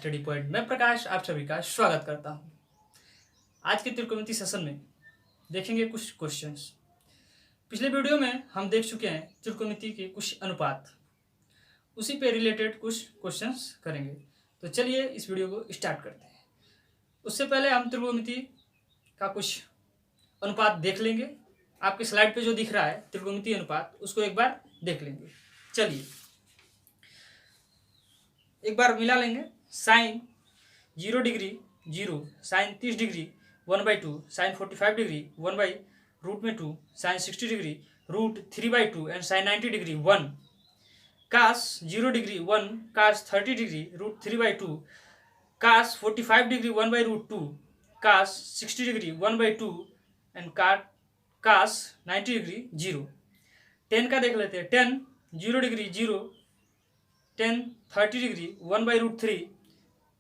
Study point में प्रकाश आप सभी का स्वागत करता हूं। आज के त्रिकोणमिति सेशन में देखेंगे कुछ क्वेश्चंस। पिछले वीडियो में हम देख चुके हैं त्रिकोणमिति के कुछ अनुपात, उसी पे रिलेटेड कुछ क्वेश्चंस करेंगे। तो चलिए इस वीडियो को स्टार्ट करते हैं। उससे पहले हम त्रिकोणमिति का कुछ अनुपात देख लेंगे। आपके स्लाइड पे जो दिख रहा है त्रिकोणमिति अनुपात, उसको एक बार देख लेंगे। चलिए एक बार मिला लेंगे। Sine 0 degree 0, sine 30 degree 1/2, sine 45 degree 1/√2, sine 60 degree √3/2 and sine 90 degree 1, cos 0 degree 1, cos 30 degree √3/2, cos 45 degree 1/√2, cos 60 degree 1/2 and cos 90 degree 0। 10 का देख लेते हैं। 10 0 degree 0, 10 30 degree 1/√3,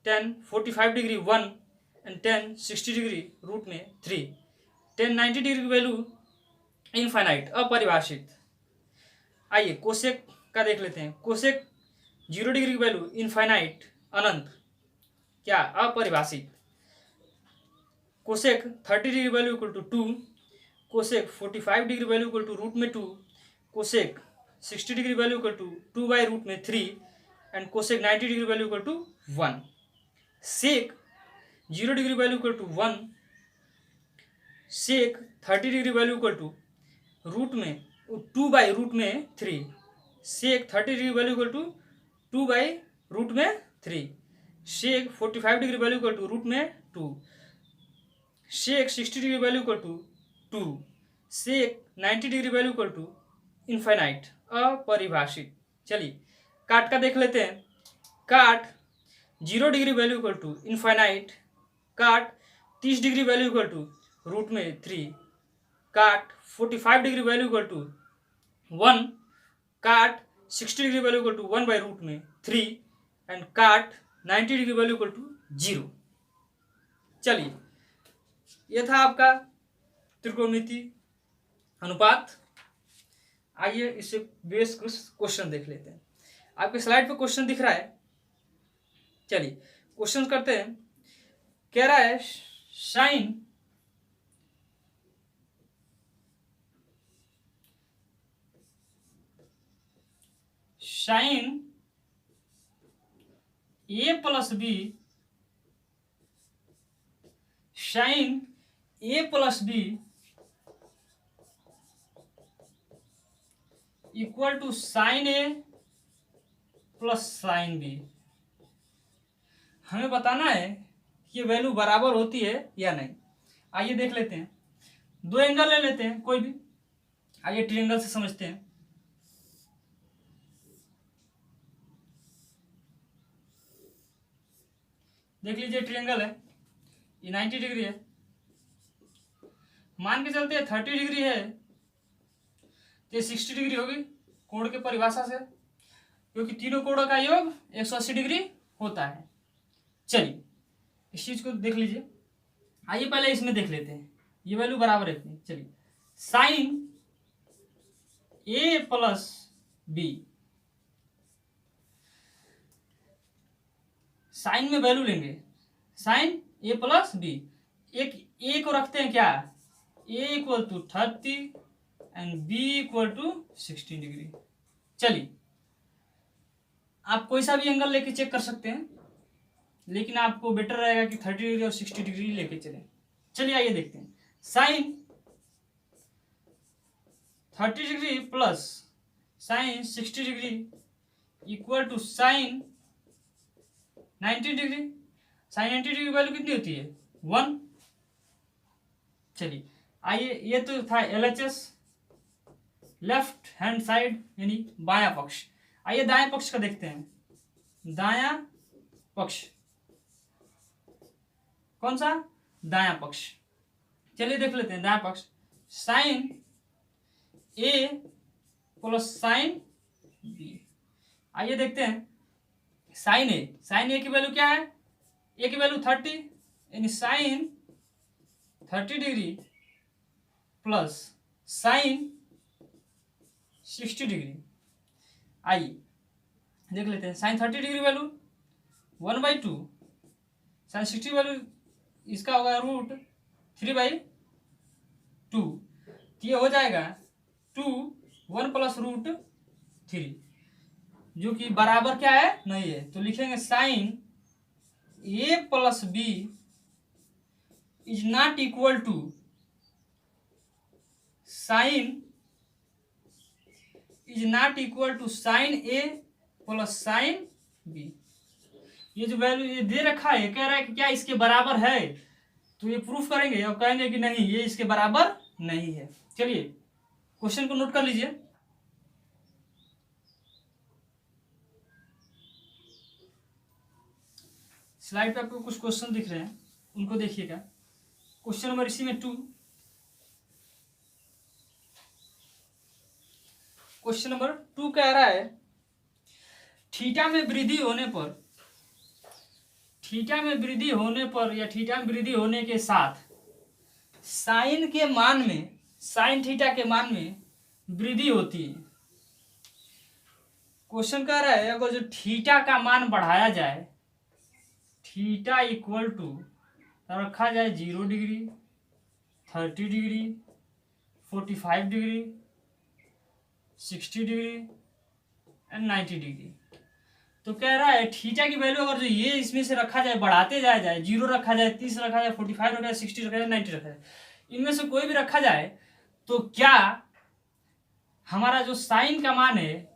10 45 degree 1 and 10 60 degree √3। 10 90 degree की वैल्यू इनफाइनाइट, अपरिभाषित। आइए कोसेक का देख लेते हैं। कोसेक 0 डिग्री की वैल्यू इनफाइनाइट, अनंत, क्या अपरिभाषित। Cosec 30 degree value equal to 2, cosec 45 degree value equal to √2, cosec 60 degree value equal to 2/√3 and cosec 90 degree value equal to 1। Sec 0 degree value equal to 1, sec 30 degree value equal to 2/√3, sec 30 degree value equal to 2/√3, sec 45 degree value equal to √2, sec 60 degree value equal to 2, sec 90 degree value equal to infinite, अपरिभाषित। चलिए cot का देख लेते हैं। Cot 0 degree value equal to infinite, cot 30 degree value equal to √3, काट 45 degree value equal to 1, cot 60 degree value equal to 1/√3 and cot 90 degree value equal to 0। चलिए यह था आपका त्रिकोणमिति अनुपात। आइए इससे बेस कुछ क्वेश्चन देख लेते हैं। आपके स्लाइड पे क्वेश्चन दिख रहा है। चलिए क्वेश्चन करते हैं। कह रहा है sine a plus B, sine a plus B equal to sine A plus sine B. हमें बताना है कि ये वैल्यू बराबर होती है या नहीं। आइए देख लेते हैं। दो एंगल ले लेते हैं कोई भी। आइए ट्रायंगल से समझते हैं। देख लीजिए ट्रायंगल है, ये 90 डिग्री है। मान के चलते हैं 30 डिग्री है तो 60 डिग्री होगी कोण के परिभाषा से, क्योंकि तीनों कोणों का योग 180 डिग्री होता है। चलिए इस चीज को देख लीजिए। आइए पहले इसमें देख लेते हैं ये वैल्यू बराबर है इतनी। चलिए sine a plus B, sine में वैल्यू लेंगे साइन a प्लस बी। एक a को रखते हैं क्या, a equal to 30 and b equal to 60 degree. चलिए आप कोई सा भी एंगल लेके चेक कर सकते हैं, लेकिन आपको बेटर रहेगा कि 30 डिग्री और 60 डिग्री लेके चलें। चलिए आइए देखते हैं। Sine 30 degree plus sine 60 degree equal to sine 90 degree. Sine 90 degree value कितनी होती है, 1। चलिए आइए, ये तो था LHS, लेफ्ट हैंड साइड यानी बायां पक्ष। आइए दाएं पक्ष का देखते हैं। दायां पक्ष कौन सा, दायां पक्ष। चलिए देख लेते हैं दायां पक्ष। Sine a plus sine b। आइए देखते हैं साइन a की वैल्यू क्या है, a की वैल्यू 30 यानी sine 30 degree plus sine 60 degree. आइए देख लेते हैं। Sine 30 degree value 1/2 sine 60 value इसका होगा √3/2, तो ये हो जाएगा 2 1 + √3, जो कि बराबर क्या है, नहीं है। तो लिखेंगे sine a + b is not equal to sine sine a + sine b। ये जो वैल्यू ये दे रखा है, कह रहा है कि क्या इसके बराबर है, तो ये प्रूफ करेंगे और कहेंगे कि नहीं, ये इसके बराबर नहीं है। चलिए क्वेश्चन को नोट कर लीजिए। स्लाइड पे आपको कुछ क्वेश्चन दिख रहे हैं, उनको देखिएगा। क्वेश्चन नंबर इसी में 2, क्वेश्चन नंबर 2 कह रहा है थीटा में वृद्धि होने पर या थीटा में वृद्धि होने के साथ साइन थीटा के मान में वृद्धि होती है। क्वेश्चन कह रहा है अगर जो थीटा का मान बढ़ाया जाए, थीटा इक्वल टू रखा जाए 0 degree, 30 degree, 45 degree, 60 degree and 90 degree, तो कह रहा है थीटा की वैल्यू अगर जो ये इसमें से रखा जाए, बढ़ाते जाए 0 रखा जाए, 30 रखा जाए, 45 रखा जाए, 60 रखा जाए, 90 रखा जाए, इनमें से कोई भी रखा जाए, तो क्या हमारा जो साइन का मान है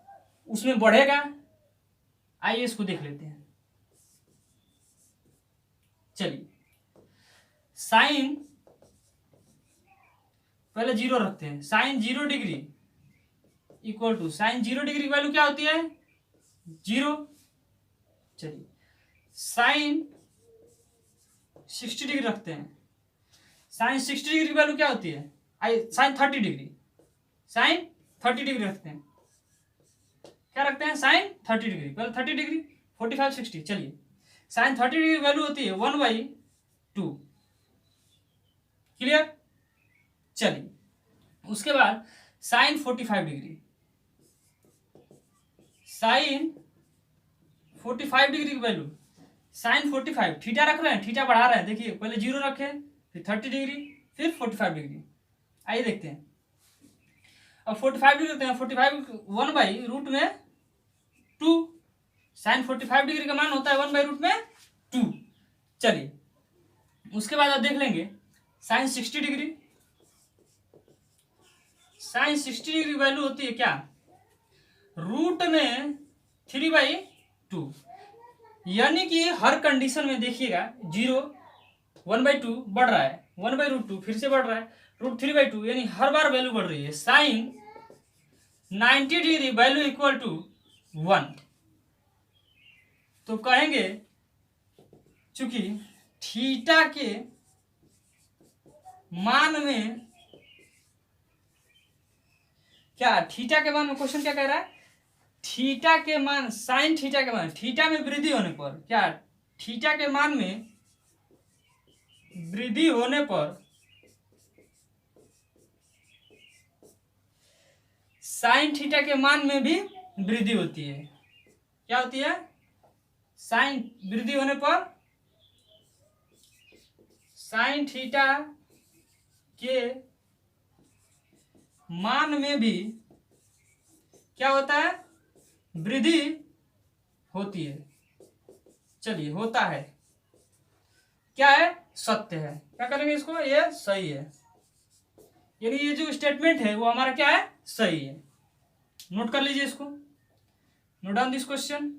उसमें बढ़ेगा? आइए इसको देख लेते हैं। चलिए साइन पहले 0 रखते हैं। Sine 0 degree equal to sine 0 degree की वैल्यू क्या होती है? 0। चलिए साइन 60 डिग्री रखते हैं। साइन 60 डिग्री की वैल्यू क्या होती है? साइन 30 डिग्री, साइन 30 डिग्री रखते हैं। क्या रखते हैं? साइन 30 डिग्री, पहले 30 डिग्री, 45 60। चलिए साइन 30 डिग्री की वैल्यू होती है 1/2। क्लियर? चलिए उसके बाद साइन 45 डिग्री, साइन 45 डिग्री की वैल्यू, साइन 45, थीटा रख रहे हैं, थीटा बढ़ा रहे हैं, देखिए पहले 0 रखे, फिर 30 डिग्री, फिर 45 डिग्री। आइए देखते हैं। अब 45 डिग्री रखते हैं, 45 1/√2, साइन 45 डिग्री का मान होता है 1/√2। चलिए उसके बाद आप देख लेंगे साइन 60 डिग्री, साइन 60 डिग्री की वैल्यू होती है क्या? √3/2, यानी कि हर कंडीशन में देखिएगा 0 1/2 बढ़ रहा है, 1/√2 फिर से बढ़ रहा है, √3/2, यानी हर बार वैल्यू बढ़ रही है। Sine 90 degree value equal to 1, तो कहेंगे चूंकि थीटा के मान में क्या, थीटा के मान में क्वेश्चन क्या कह रहा है? थीटा के मान, साइन थीटा के मान, थीटा में वृद्धि होने पर क्या, थीटा के मान में वृद्धि होने पर साइन थीटा के मान में भी वृद्धि होती है। क्या होती है? साइन वृद्धि होने पर साइन थीटा के मान में भी क्या होता है? वृद्धि होती है। चलिए होता है, क्या है? सत्य है। क्या करेंगे इसको? ये सही है, यानी ये जो स्टेटमेंट है वो हमारा क्या है? सही है। नोट कर लीजिए इसको, note down this question.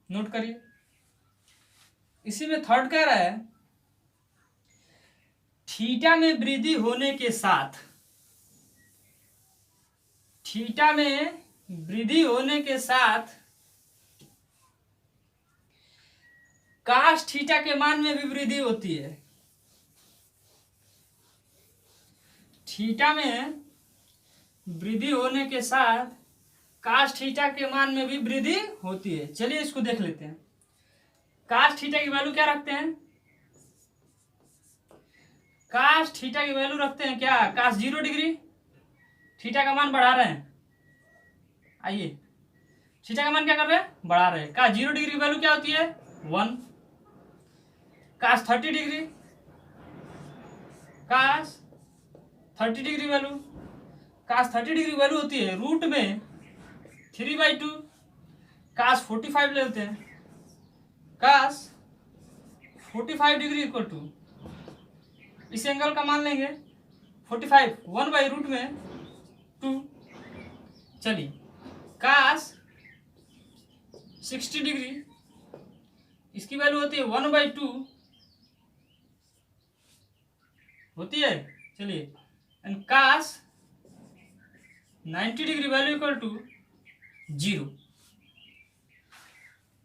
Note करिए। इसी में थर्ड कह रहा है थीटा में वृद्धि होने के साथ, थीटा में वृद्धि होने के साथ काश थीटा के मान में भी वृद्धि होती है। थीटा में वृद्धि होने के साथ काश थीटा के मान में भी वृद्धि होती है। चलिए इसको देख लेते हैं। काश थीटा की वैल्यू क्या रखते हैं? काश थीटा की वैल्यू रखते हैं क्या, काश 0 डिग्री, थीटा का मान बढ़ा रहे हैं, आइए थीटा का मान क्या कर रहे हैं, बढ़ा रहे हैं। काश 0 डिग्री की वैल्यू क्या होती है 1, काश 30 डिग्री, काश 30 डिग्री वैल्यू, काश 30 डिग्री वैल्यू होती है रूट में 3/2, काश 45 लेते हैं, काश 45 डिग्री इक्वल टू इस एंगल का मान लेंगे 45, 1/रूट में 2। चलिए काश 60 डिग्री, इसकी वैल्यू होती है 1/2 होती है। चलिए एंड काश 90 डिग्री वैल्यू इक्वल टू 0।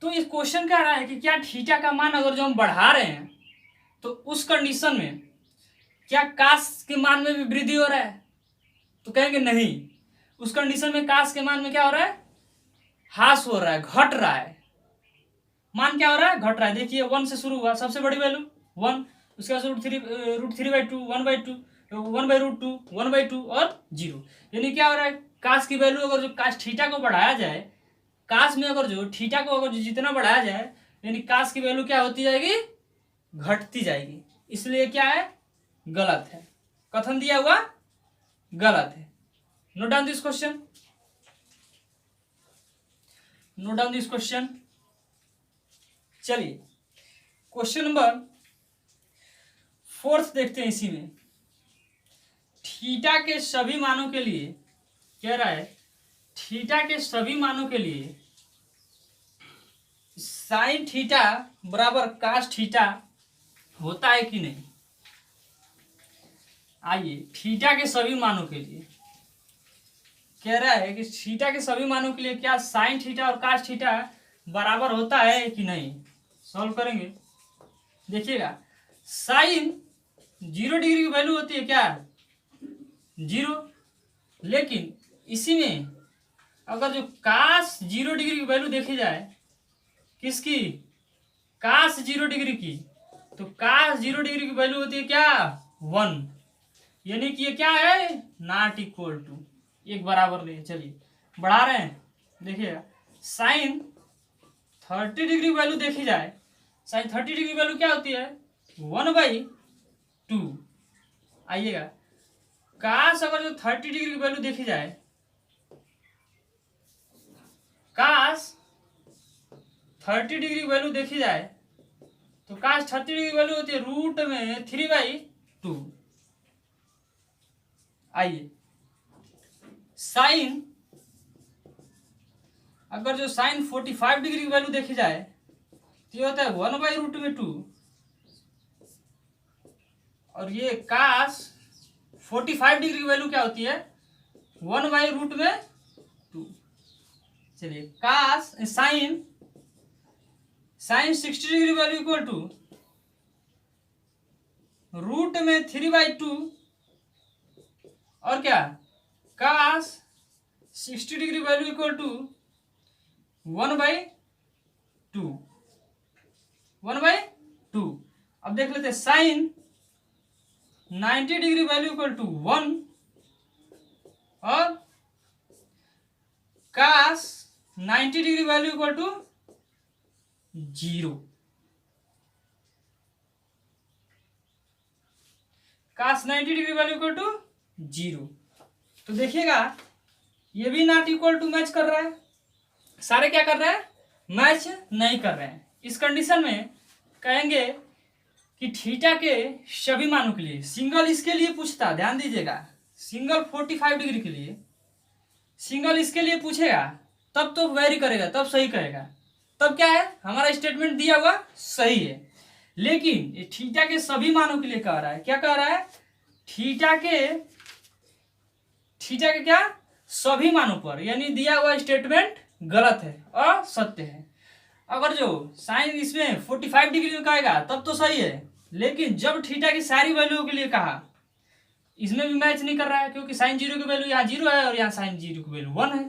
तो इस क्वेश्चन कह रहा है कि क्या थीटा का मान अगर जो हम बढ़ा रहे हैं तो उस कंडीशन में क्या काश के मान में भी वृद्धि हो रहा है, तो कहेंगे नहीं, उस कंडीशन में काश के मान में क्या हो रहा है, ह्रास हो रहा है, घट रहा है, मान क्या हो रहा है, घट रहा है। देखिए 1 से शुरू हुआ, सबसे बड़ी वैल्यू 1, उसके बाद √3/2, 1/2, 1/√2, 1/2 और 0। यानी क्या हो रहा है, काश की वैल्यू अगर जो काश थीटा को बढ़ाया जाए, काश में अगर जो थीटा को अगर जो जितना बढ़ाया जाए, यानी काश की वैल्यू क्या होती जाएगी, घटती जाएगी। इसलिए क्या है, गलत है, कथन दिया हुआ गलत है। Note down this question, note down this question. चलिए क्वेश्चन नंबर 4 देखते हैं। इसी में थीटा के सभी मानों के लिए कह रहा है, थीटा के सभी मानों के लिए साइन थीटा बराबर काश थीटा होता है कि नहीं। आइए थीटा के सभी मानों के लिए कह रहा है कि थीटा के सभी मानों के लिए क्या साइन थीटा और काश थीटा बराबर होता है कि नहीं। सॉल्व करेंगे, देखिएगा साइन 0 डिग्री की वैल्यू होती है क्या 0, लेकिन इसी में अगर जो काश 0 डिग्री की वैल्यू देखी जाए, किसकी, काश 0 डिग्री की, तो काश 0 डिग्री की वैल्यू होती है क्या 1, यानी कि ये क्या है नॉट इक्वल टू, एक बराबर नहीं। चलिए बढ़ा रहे हैं, देखिएगा साइन 30 डिग्री वैल्यू देखी जाए, साइन 30 डिग्री वैल्यू क्या होती है 1/2। आइएगा काश अगर जो 30 डिग्री की वैल्यू देखी जाए, काश 30 डिग्री की वैल्यू देखी जाए, तो काश 30 डिग्री की वैल्यू होती है रूट में 3/2। आइए साइन अगर जो साइन 45 डिग्री की वैल्यू देखी जाए, तो ये होता है 1/√2, और ये काश 45 डिग्री की वैल्यू क्या होती है 1/√2। चलिए cos sine 60 degree value equal to root में 3/2, और क्या काश 60 डिग्री वैल्यू इक्वल टू 1/2। अब देख लेते हैं sine 90 degree value equal to 1 और काश 90 डिग्री वैल्यू इक्वल टू 0। काश 90 डिग्री वैल्यू इक्वल टू 0, तो देखिएगा ये भी नॉट इक्वल टू मैच कर रहा है, सारे क्या कर रहे हैं मैच नहीं कर रहे हैं। इस कंडीशन में कहेंगे कि थीटा के सभी मानों के लिए, सिंगल इसके लिए पूछता, ध्यान दीजिएगा, सिंगल 45 डिग्री के लिए, सिंगल इसके लिए पूछेगा तब तो वेरी करेगा, तब सही कहेगा, तब क्या है हमारा स्टेटमेंट दिया हुआ सही है। लेकिन ये थीटा के सभी मानों के लिए कह रहा है, क्या कह रहा है, थीटा के क्या सभी मानों पर, यानी दिया हुआ स्टेटमेंट गलत है, असत्य है। अगर जो साइन इसमें 45 डिग्री में कहेगा तब तो सही है, लेकिन जब थीटा की सारी वैल्यू के लिए कहा, इसमें भी मैच नहीं कर रहा है, क्योंकि साइन 0 की वैल्यू यहाँ 0 है और यहाँ साइन 0 की वैल्यू 1 है,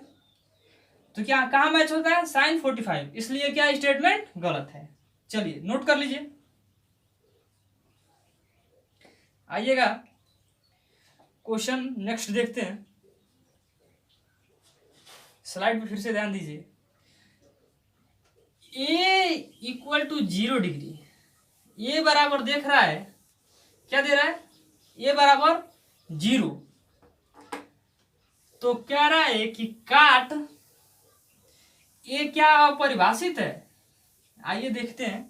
तो क्या कहाँ मैच होता है साइन 45, इसलिए क्या स्टेटमेंट गलत है। चलिए नोट कर लीजिए। आइएगा क्वेश्चन नेक्स्ट देखते हैं। स्लाइड पे फिर से ध्यान दीजिए। ए इक्वल टू 0 डिग्री, ए बराबर देख रहा है, क्या दे रहा है, ए बराबर 0। तो कह रहा है कि काट ए क्या अपरिभाषित है। आइए देखते हैं।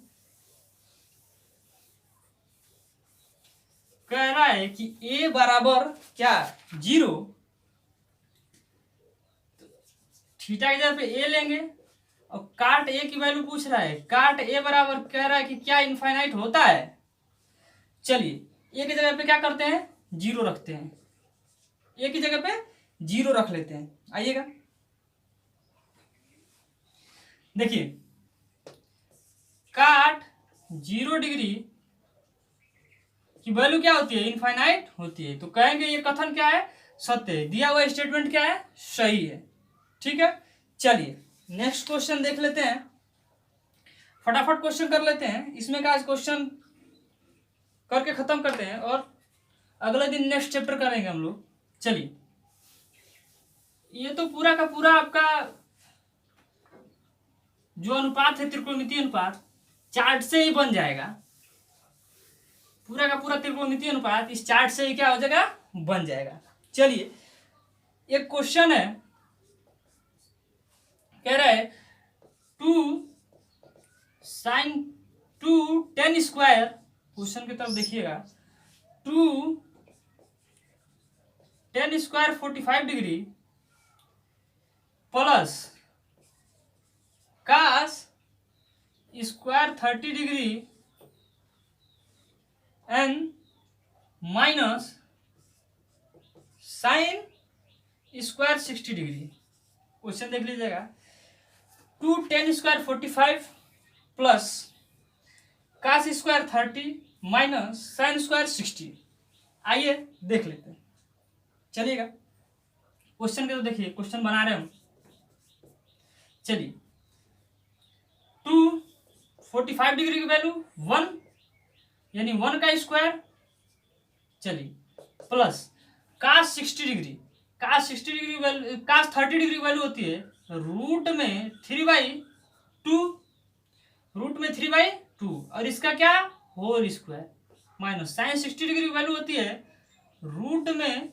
कह रहा है कि ए बराबर क्या 0, थीटा की जगह पे ए लेंगे और काट ए की वैल्यू पूछ रहा है। काट ए बराबर कह रहा है कि क्या इनफाइनाइट होता है। चलिए ए की जगह पे क्या करते हैं, 0 रखते हैं। ए की जगह पे 0 रख लेते हैं। आइएगा देखिए, काट 0 डिग्री की वैल्यू क्या होती है, इनफाइनाइट होती है। तो कहेंगे ये कथन क्या है, सत्य है। दिया हुआ स्टेटमेंट क्या है, सही है। ठीक है, चलिए नेक्स्ट क्वेश्चन देख लेते हैं। फटाफट क्वेश्चन कर लेते हैं। इसमें का आज क्वेश्चन करके खत्म करते हैं और अगले दिन नेक्स्ट चैप्टर करेंगे हम लोग। चलिए, ये तो पूरा का पूरा आपका जो अनुपात है, त्रिकोणमितीय अनुपात, चार्ट से ही बन जाएगा। पूरा का पूरा त्रिकोणमितीय अनुपात इस चार्ट से ही क्या हो जाएगा, बन जाएगा। चलिए एक क्वेश्चन है, कह रहा है 2 sin 2 tan स्क्वायर। क्वेश्चन की तरफ देखिएगा। 2 tan square 45 degree plus cos square 30 degree and minus sine square 60 degree. Question देख लीजिएगा। 2 tan square 45 plus cos square 30 minus sine square 60। आइए देख लेते हैं। चलिएगा क्वेश्चन के तो देखिए, क्वेश्चन बना रहे हम। चलिए 245 डिग्री की वैल्यू 1, यानी 1 का स्क्वायर। चलिए प्लस कास 60 डिग्री, कास 60 डिग्री वैल्यू, कास 30 डिग्री वैल्यू होती है रूट में 3/2, रूट में 3/2 और इसका क्या whole square, minus sine 60 degree value होती है रूट में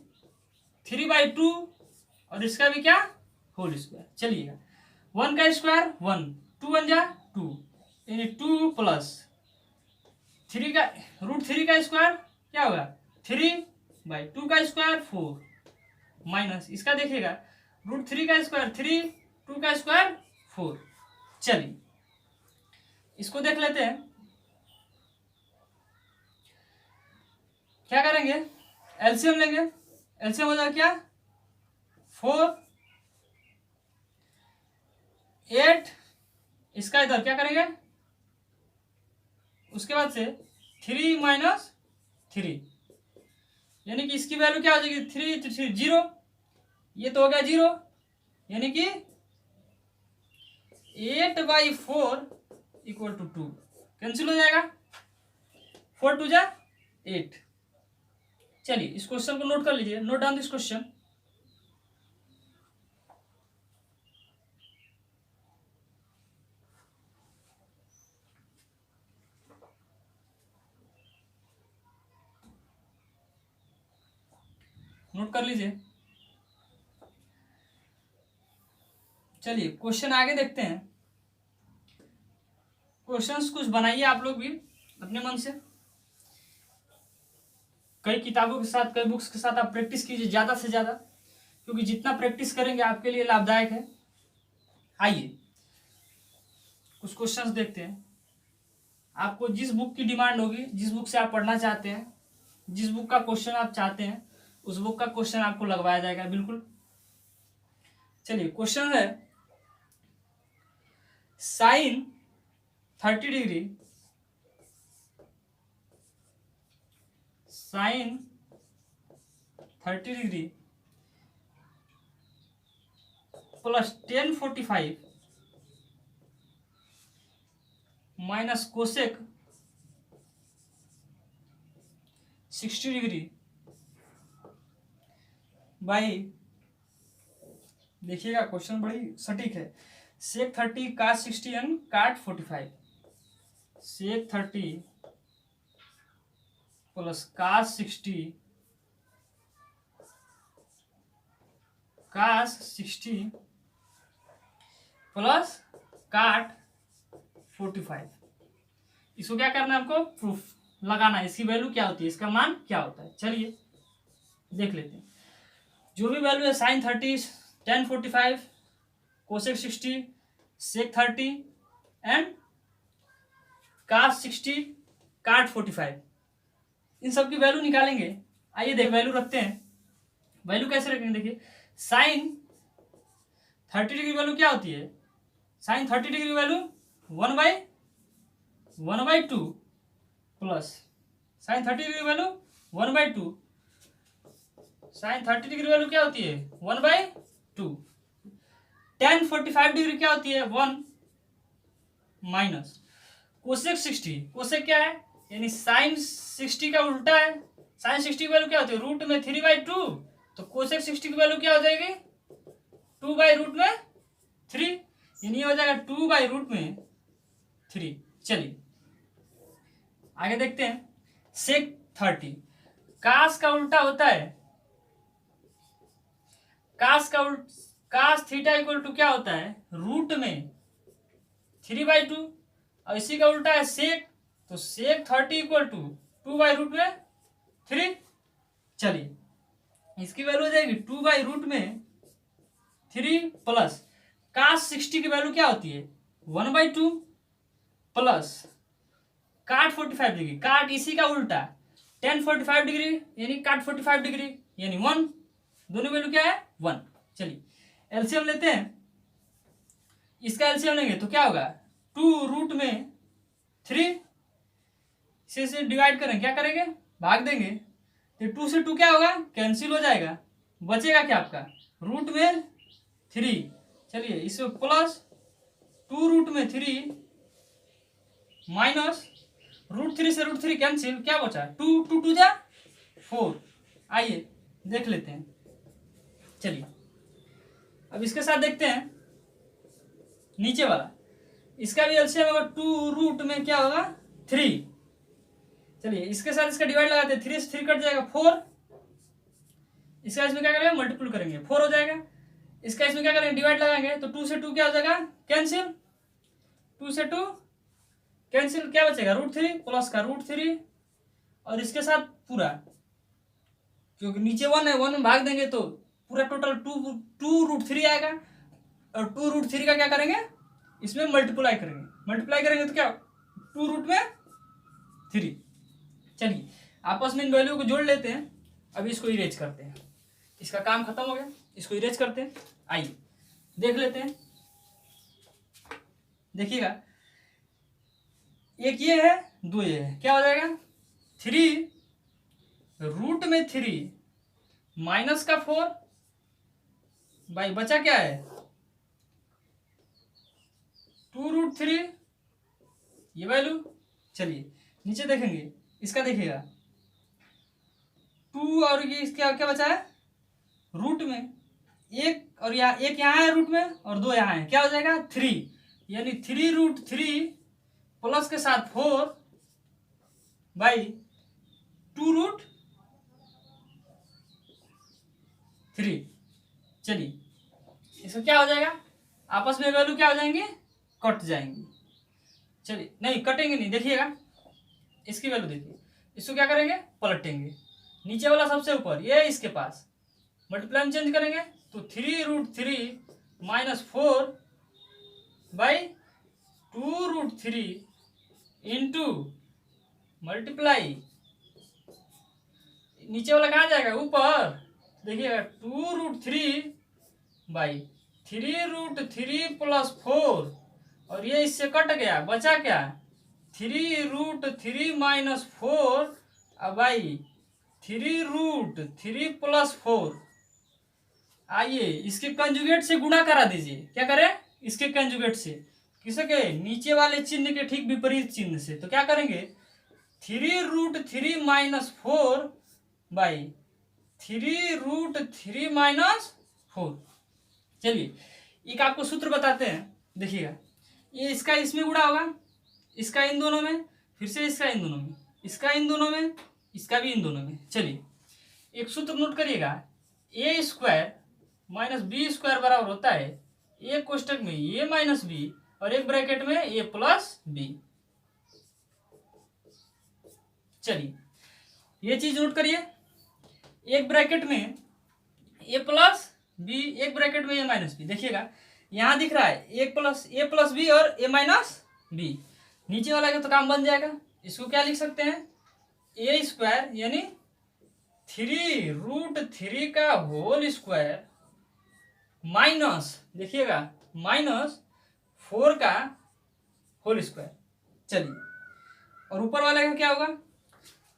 3/2 और इसका भी क्या होल स्क्वायर। चलिएगा 1 का स्क्वायर 1, 2 1 जा 2, यानी 2 प्लस 3 का रूट 3 का स्क्वायर क्या होगा 3/2 का स्क्वायर 4, माइनस इसका देखिएगा रूट 3 का स्क्वायर 3, 2 का स्क्वायर 4। चलिए इसको देख लेते हैं। क्या करेंगे, एलसीएम लेंगे। एलसीएम हो जाएगा क्या 4 8, इसका इधर क्या करेंगे, उसके बाद से 3 माइनस 3, यानी कि इसकी वैल्यू क्या हो जाएगी 3 तो 3 0, ये तो हो गया 0, यानी कि 8/4 इक्वल टू 2 कैंसिल हो जाएगा, 4 2 जा 8। चलिए इस क्वेश्चन को नोट कर लीजिए, note down this question. Note कर लीजिए। चलिए क्वेश्चन आगे देखते हैं। क्वेश्चंस कुछ बनाइए आप लोग भी अपने मन से। कई किताबों के साथ, कई बुक्स के साथ आप प्रैक्टिस कीजिए ज़्यादा से ज़्यादा, क्योंकि जितना प्रैक्टिस करेंगे आपके लिए लाभदायक है। आइए कुछ क्वेश्चंस देखते हैं। आपको जिस बुक की डिमांड होगी, जिस बुक से आप पढ़ना चाहते हैं, जिस बुक का क्वेश्चन आप चाहते हैं, उस बुक का क्वेश्चन आपको लगवाया जाएगा बिल्कुल। चलिए क्वेश्चन है sine 30 degree, sine 30 degree plus tan 45 minus cosec 60 degree by, देखिएगा क्वेश्चन बड़ी सटीक है, सेक 30 cos 60 एंड काट 45, सेक 30 प्लस cos 60 प्लस काट 45, इसको क्या करना है आपको, प्रूफ लगाना है, इसकी वैल्यू क्या होती है, इसका मान क्या होता है। चलिए देख लेते हैं। जो भी वैल्यू है sine 30, tan 45, cosec 60, sec 30 and cos 60 काट 45, इन सब की वैल्यू निकालेंगे। आइए देख वैल्यू रखते हैं। वैल्यू कैसे रखेंगे, देखिए साइन 30 डिग्री वैल्यू क्या होती है, sine 30 degree value 1/2 plus sine 30 degree value 1/2, sine 30 degree value क्या होती है 1/2, tan 45 डिग्री क्या होती है 1 माइनस कोसेक 60, कोसेक क्या है यानी साइन 60 का उल्टा है, साइन 60 की वैल्यू क्या होती है रूट में 3/2, तो कोसेक 60 की वैल्यू क्या हो जाएगी 2/√3, यानी हो जाएगा 2/√3। चलिए आगे देखते हैं। सेक 30, कास का उल्टा होता है, कास थीटा इक्वल टू क्या होता है रूट में 3/2, और इसी का उल्टा है सेक, तो सेक 30 इक्वल टू 2/√3। चलिए इसकी वैल्यू हो जाएगी 2/√3 प्लस कास 60 की वैल्यू क्या होती है 1/2 प्लस काट 45 डिग्री, काट इसी का उल्टा tan 45 डिग्री यानी काट 45 डिग्री यानी 1, दोनों वैल्यू क्या है 1। चलिए एलसीएम लेते हैं, इसका एलसीएम लेंगे तो क्या होगा 2√3 से डिवाइड करें, क्या करेंगे भाग देंगे, तो 2 से 2 क्या होगा कैंसिल हो जाएगा, बचेगा क्या आपका √3। चलिए इसमें प्लस 2√3 माइनस √3 से √3 कैंसिल, क्या बचा 2 2 2 जा 4। आइए देख लेते हैं। चलिए अब इसके साथ देखते हैं नीचे वाला, इसका भी एलसीएम होगा 2 में क्या होगा 3। चलिए इसके साथ इसका डिवाइड लगाते हैं, 3 से 3 कट जाएगा 4, इसका इसमें क्या करेंगे मल्टीपल करेंगे 4 हो जाएगा, इसका इसमें क्या करेंगे डिवाइड लगाएंगे तो 2 से 2 क्या हो जाएगा कैंसिल, 2 से 2 कैंसिल, क्या बचेगा √3 प्लस का √3, और इसके साथ पूरा क्योंकि नीचे 1 है 1 में भाग देंगे तो पूरा टोटल 2√3 आएगा, और 2√3 का क्या करेंगे इसमें मल्टीप्लाई करेंगे तो क्या 2√3। चलिए आपस में इन वैल्यू को जोड़ लेते हैं, अभी इसको इरेज करते हैं, इसका काम खत्म हो गया, इसको इरेज करते हैं। आइए देख लेते हैं, देखिएगा एक ये है 2 ये है, क्या हो जाएगा 3√3 माइनस का 4 भाई बचा क्या है 2√3 ये वैल्यू। चलिए नीचे देखेंगे, इसका देखिएगा 2 और ये इसका क्या बचा है रूट में एक, और यहाँ एक यहाँ है रूट में और 2 यहाँ है, क्या हो जाएगा 3, यानी 3√3 प्लस के साथ 4 बाई 2√3। चलिए इसका क्या हो जाएगा आपस में वैल्यू क्या हो जाएंगे कट जाएंगी। चलिए नहीं कटेंगे नहीं, देखिएगा इसकी वैल्यू देखिए, इसको क्या करेंगे पलटेंगे, नीचे वाला सबसे ऊपर ये इसके पास मल्टीप्लाई में चेंज करेंगे तो 3√3 माइनस 4 बाई 2√3 इंटू मल्टीप्लाई, नीचे वाला कहाँ जाएगा ऊपर, देखिएगा 2√3 बाई 3√3 प्लस 4, और ये इससे कट गया बचा क्या 3√3 माइनस 4 बाई 3√3 प्लस 4। आइए इसके कंजुगेट से गुणा करा दीजिए, क्या करें इसके कंजुगेट से, किसके नीचे वाले चिन्ह के ठीक विपरीत चिन्ह से, तो क्या करेंगे 3√3 माइनस 4 बाई 3√3 माइनस 4। चलिए एक आपको सूत्र बताते हैं, देखिएगा। ये इसका इसमें गुणा होगा, इसका इन दोनों में, फिर से इसका इन दोनों में, इसका इन दोनों में, इसका भी इन दोनों में। चलिए एक सूत्र नोट करिएगा, ए स्क्वायर माइनस बी स्क्वायर बराबर होता है एक कोष्टक में ए माइनस बी और एक ब्रैकेट में ए प्लस बी। चलिए ये चीज नोट करिए, एक ब्रैकेट में ए प्लस बी, एक ब्रैकेट में ए माइनस बी। देखिएगा यहां दिख रहा है ए प्लस बी और ए माइनस बी, नीचे वाला का तो काम बन जाएगा। इसको क्या लिख सकते हैं, ए स्क्वायर यानी 3√3 का होल स्क्वायर माइनस, देखिएगा माइनस 4 का होल स्क्वायर। चलिए और ऊपर वाले का क्या होगा,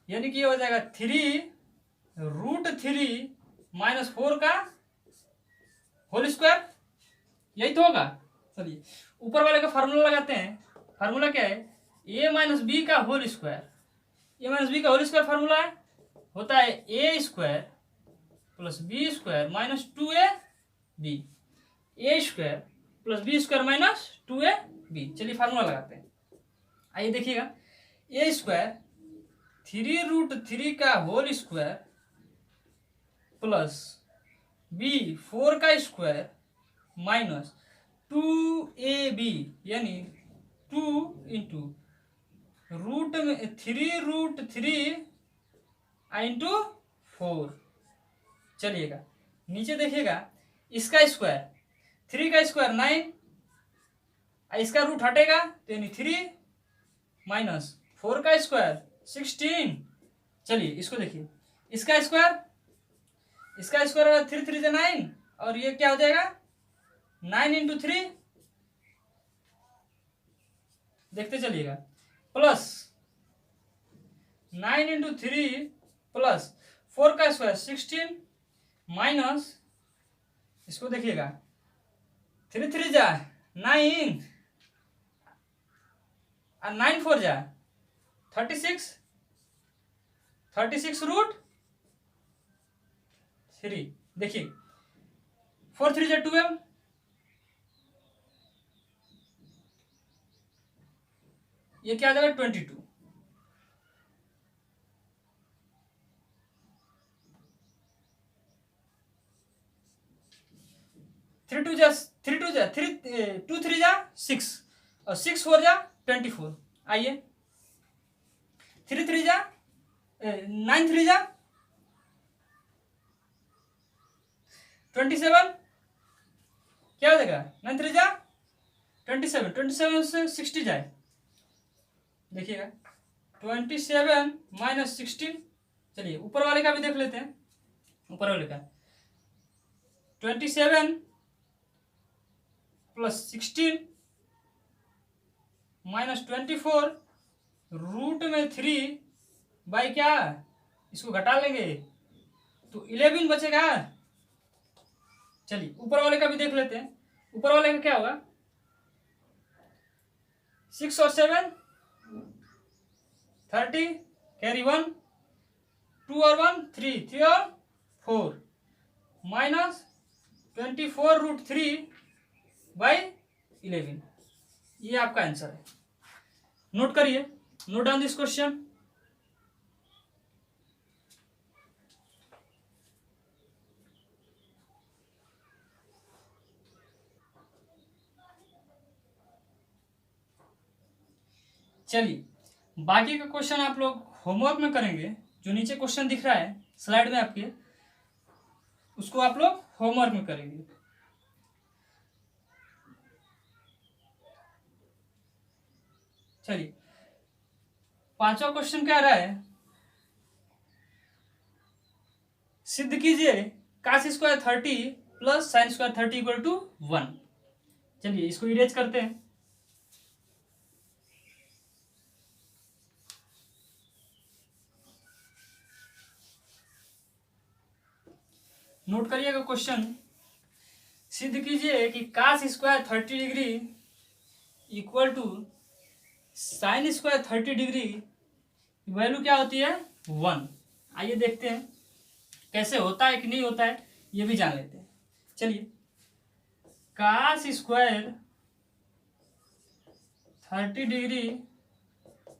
यानी कि ये हो जाएगा 3√3 माइनस 4 का होल स्क्वायर, यही तो होगा। चलिए ऊपर वाले का फार्मूला लगाते हैं। फार्मूला क्या है, ए माइनस बी का whole square. A minus B का होल स्क्वायर फार्मूला है, होता है A square plus B square minus 2ab, A square plus B square minus 2ab। चलिए फार्मूला लगाते हैं। आइए देखिएगा, ए स्क्वायर 3√3 का होल स्क्वायर प्लस बी 4 का स्क्वायर माइनस 2ab यानी 2 इंटू रूट में 3√3 इंटू 4। चलिएगा नीचे देखिएगा, इसका स्क्वायर 3 का स्क्वायर 9, इसका रूट हटेगा तो यानी 3 माइनस 4 का स्क्वायर 16। चलिए इसको देखिए, इसका स्क्वायर अगर 3 3 से 9 और ये क्या हो जाएगा 9 इंटू 3, देखते चलिएगा, प्लस 9 इंटू 3 प्लस 4 का स्क्वायर 16 माइनस, इसको देखिएगा 3 3 जा 9 और 9 4 जा 36√3। देखिए 4 3 जा 12, ये क्या आ जाएगा 22। 3 2 जा 2 3 जा 6 और 6 4 जा 24। आइए 3 3 जा 9 3 जा 27, क्या हो जाएगा 9 3 जा 27 से 60 जाए, देखिएगा 27 माइनस 16। चलिए ऊपर वाले का भी देख लेते हैं, ऊपर वाले का 27 प्लस 16 माइनस 24 रूट में 3 बाई क्या, इसको घटा लेंगे तो 11 बचेगा। चलिए ऊपर वाले का भी देख लेते हैं, ऊपर वाले का क्या होगा 6 और 7 30, कैरी 1, 2 और 1 3, 3 और 4 माइनस 24√3 बाई 11। ये आपका आंसर है। नोट करिए, नोट डाउन दिस क्वेश्चन। चलिए बाकी का क्वेश्चन आप लोग होमवर्क में करेंगे, जो नीचे क्वेश्चन दिख रहा है स्लाइड में आपके, उसको आप लोग होमवर्क में करेंगे। चलिए पांचवा क्वेश्चन क्या रहा है, सिद्ध कीजिए cos square 30 plus sine square 30 equal to 1। चलिए इसको इरेज करते हैं। नोट करिएगा क्वेश्चन, सिद्ध कीजिए कि cos square 30 degree equal to sine square 30 degree value क्या होती है 1। आइए देखते हैं कैसे होता है कि नहीं होता है, ये भी जान लेते हैं। चलिए, cos square 30 degree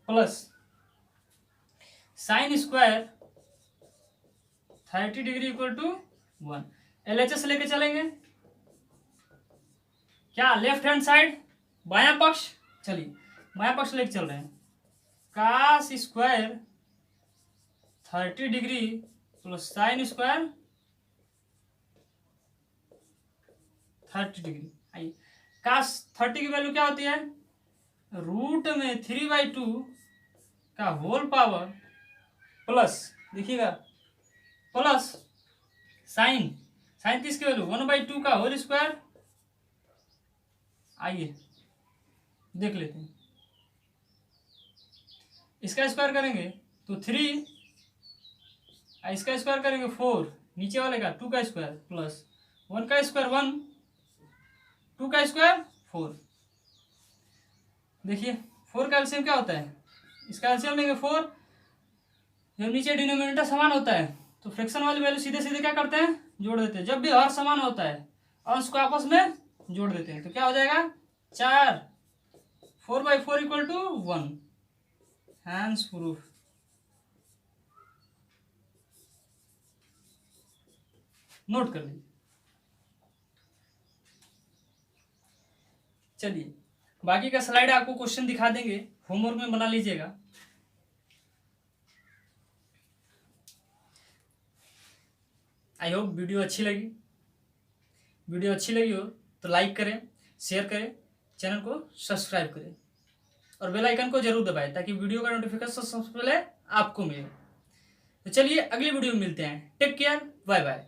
plus sine square 30 degree equal to 1। LHS लेके चलेंगे क्या, लेफ्ट हैंड साइड बायां पक्ष। चलिए बायां पक्ष लेके चल रहे हैं। Cos square 30 degree plus sine square 30 degree. आइए, कास 30 की वैल्यू क्या होती है, रूट में 3/2 का होल पावर प्लस, देखिएगा प्लस साइन 30 की वैल्यू 1/2 का होल स्क्वायर। आइए देख लेते हैं, इसका स्क्वायर करेंगे तो 3, इसका स्क्वायर करेंगे 4, नीचे वाले का 2 का स्क्वायर प्लस 1 का स्क्वायर 1, 2 का स्क्वायर 4। देखिए 4 का एलसीएम क्या होता है, इसका एलसीएम लेंगे 4, जब नीचे डिनोमिनेटर समान होता है तो फ्रैक्शन वाली वैल्यू सीधे सीधे क्या करते हैं, जोड़ देते हैं। जब भी हर समान होता है अंश को आपस में जोड़ देते हैं, तो क्या हो जाएगा 4, 4/4 equal to 1। Hence proof. Note कर लीजिए। चलिए बाकी का स्लाइड आपको क्वेश्चन दिखा देंगे, होमवर्क में बना लीजिएगा। आई होप वीडियो अच्छी लगी। वीडियो अच्छी लगी हो तो लाइक करें, शेयर करें, चैनल को सब्सक्राइब करें और बेल आइकन को जरूर दबाएं ताकि वीडियो का नोटिफिकेशन सबसे पहले आपको मिले। तो चलिए अगली वीडियो में मिलते हैं। Take care, bye bye.